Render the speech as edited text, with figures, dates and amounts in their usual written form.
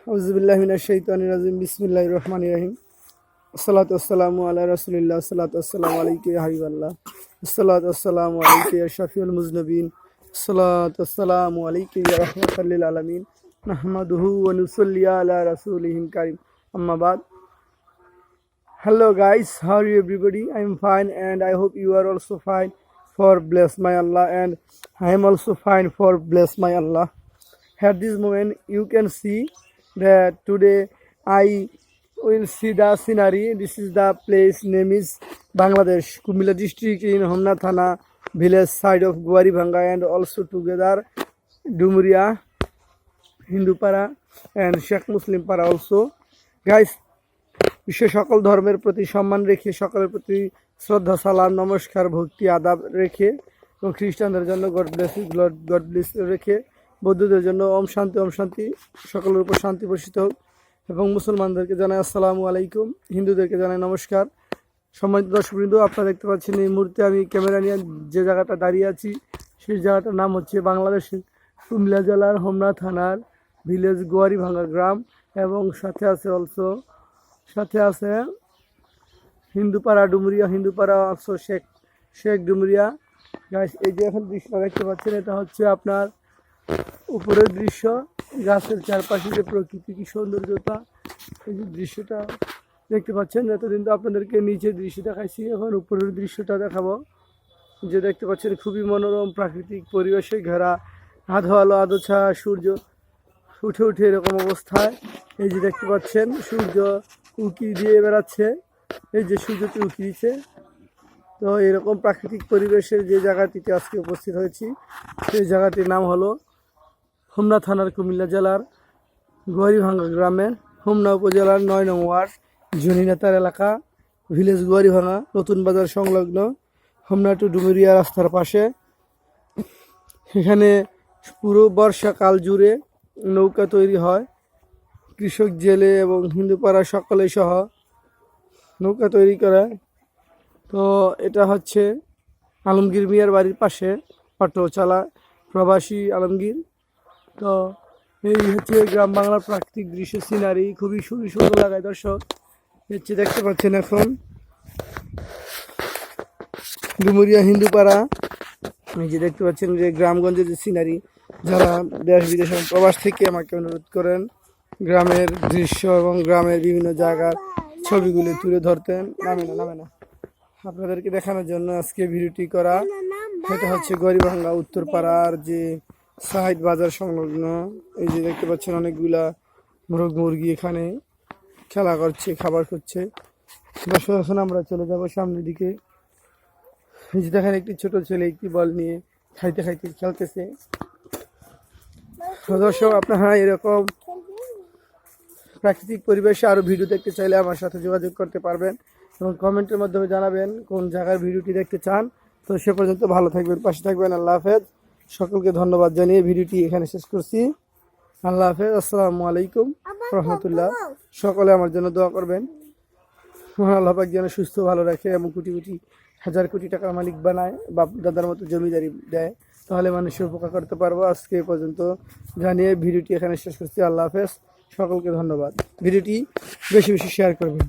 আউযুবিল্লাহি মিনাশ শাইতানির রাজিম বিসমিল্লাহির রহমানির রহিম। আসসালাতু ওয়াসসালামু আলা রাসূলিল্লাহ, আসসালাতু ওয়াসসালামু আলাইকা ইয়া হাবিবাল্লাহ, আসসালাতু ওয়াসসালামু আলাইকা ইয়া শাফিউল মুজনিবিন, আসসালাতু ওয়াসসালামু আলাইকা ইয়া রাহমাতাল লিল আলামিন, নাহমাদুহু ওয়া নুসাল্লি আলা রাসূলিহিল কারীম, আম্মা বাদ। Hello guys, how are you everybody? I am fine and I hope you are also fine for bless my Allah, and I am also fine for bless my Allah. At this moment you can see that today I will see the scenery. This is the place name is Bangladesh, Kumila district in Homna Thana village side of Guaribanga, and also together Dumuria, Hindupara and Sheikh Muslim Para also. Guys, বিশ্বের সকল ধর্মের প্রতি সম্মান রেখে, সকলের প্রতি শ্রদ্ধা, সালাম, নমস্কার, ভক্তি, আদাব রেখে, এবং খ্রিস্টানদের জন্য গড ব্লেস রেখে, বৌদ্ধদের জন্য ওম শান্তি সকলের উপর শান্তি বর্ষিত হোক, এবং মুসলমানদেরকে জানাই আসসালামু আলাইকুম, হিন্দুদেরকে জানাই নমস্কার। সম্মানিত দর্শকবৃন্দ, আপনারা দেখতে পাচ্ছেন এই মুহূর্তে আমি ক্যামেরা নিয়ে যে জায়গাটা দাঁড়িয়ে আছি, সেই জায়গাটার নাম হচ্ছে বাংলাদেশের কুমিল্লা জেলার হোমনা থানার ভিলেজ গোয়ারিভাঙ্গা গ্রাম, এবং সাথে আছে হিন্দুপাড়া ডুমুরিয়া, হিন্দুপাড়া অলসো শেখ ডুমুরিয়া। গাইস, এই যে এখন দৃশ্যটা দেখতে পাচ্ছেন, এটা হচ্ছে আপনার উপরের দৃশ্য, গাছের চারপাশে যে প্রকৃতি কি সৌন্দর্যতা, এই যে দৃশ্যটা দেখতে পাচ্ছেন। এতদিন তো আপনাদেরকে নিচের দৃশ্য দেখাইছি, এখন উপরের দৃশ্যটা দেখাবো। যে দেখতে পাচ্ছেন খুবই মনোরম প্রাকৃতিক পরিবেশে ঘেরা, আধো আলো আধো ছায়া, সূর্য উঠে এরকম অবস্থায়। এই যে দেখতে পাচ্ছেন সূর্য উঁকি দিয়ে বেড়াচ্ছে, এই যে সূর্যটি উঁকি দিচ্ছে। তো এরকম প্রাকৃতিক পরিবেশের যে জায়গাটিতে আজকে উপস্থিত হয়েছি, সেই জায়গাটির নাম হলো হোমনা থানার কুমিল্লা জেলার গোয়ারিভাঙ্গা গ্রামের হোমনা উপজেলার ৯ নং ওয়ার্ড জনিনেতার এলাকা, ভিলেজ গোয়ারিভাঙ্গা, নতুন বাজার সংলগ্ন হোমনা টু ডুমুরিয়া রাস্তার পাশে। এখানে পুরো বর্ষাকাল জুড়ে নৌকা তৈরি হয়, কৃষক, জেলে এবং হিন্দুপাড়া সকলে সহ নৌকা তৈরি করে। তো এটা হচ্ছে আলমগীর মিয়ার বাড়ির পাশে, অটো চালা প্রবাসী আলমগীর। তো এই হচ্ছে গ্রাম বাংলার প্রাকৃতিক দৃশ্য, সিনারি খুবই সুন্দর লাগায় দর্শক। হচ্ছে দেখতে পাচ্ছেন এখন ডুমুরিয়া হিন্দুপাড়া, এই যে দেখতে পাচ্ছেন যে গ্রামগঞ্জের যে সিনারি। যারা দেশ বিদেশ প্রবাস থেকে আমাকে অনুরোধ করেন গ্রামের দৃশ্য এবং গ্রামের বিভিন্ন জায়গার ছবিগুলি তুলে ধরতেন, নামে না আপনাদেরকে দেখানোর জন্য আজকে ভিডিওটি করা। এটা হচ্ছে গরিবাঙ্গা উত্তরপাড়ার যে সাইড বাজার সংলগ্ন। এই যে দেখতে পাচ্ছেন অনেকগুলা মুরগি এখানে খেলা করছে, খাবার করছে। দর্শক, এখন আমরা চলে যাব সামনের দিকে। এই যে দেখেন একটি ছোট ছেলে একটি বল নিয়ে খাইতে খেলতেছে। দর্শক, আপনারা এরকম প্রাকৃতিক পরিবেশে আরও ভিডিও দেখতে চাইলে আমার সাথে যোগাযোগ করতে পারবেন, এবং কমেন্টের মাধ্যমে জানাবেন কোন জায়গার ভিডিওটি দেখতে চান। তো সে পর্যন্ত ভালো থাকবেন, পাশে থাকবেন। আল্লাহ হাফেজ। সকলকে ধন্যবাদ জানিয়ে ভিডিওটি এখানে শেষ করছি। আল্লাহ হাফেজ, আসসালামু আলাইকুম রহমতুল্লাহ। সকলে আমার জন্য দোয়া করবেন, আল্লাহ পাক যেন সুস্থ ভালো রাখে এবং কোটি হাজার কোটি টাকার মালিক বানায়, বাপ দাদার মতো জমিদারি দেয়, তাহলে মানুষের উপকার করতে পারবো। আজকে পর্যন্ত জানিয়ে ভিডিওটি এখানে শেষ করছি। আল্লাহ হাফেজ, সকলকে ধন্যবাদ। ভিডিওটি বেশি শেয়ার করবেন।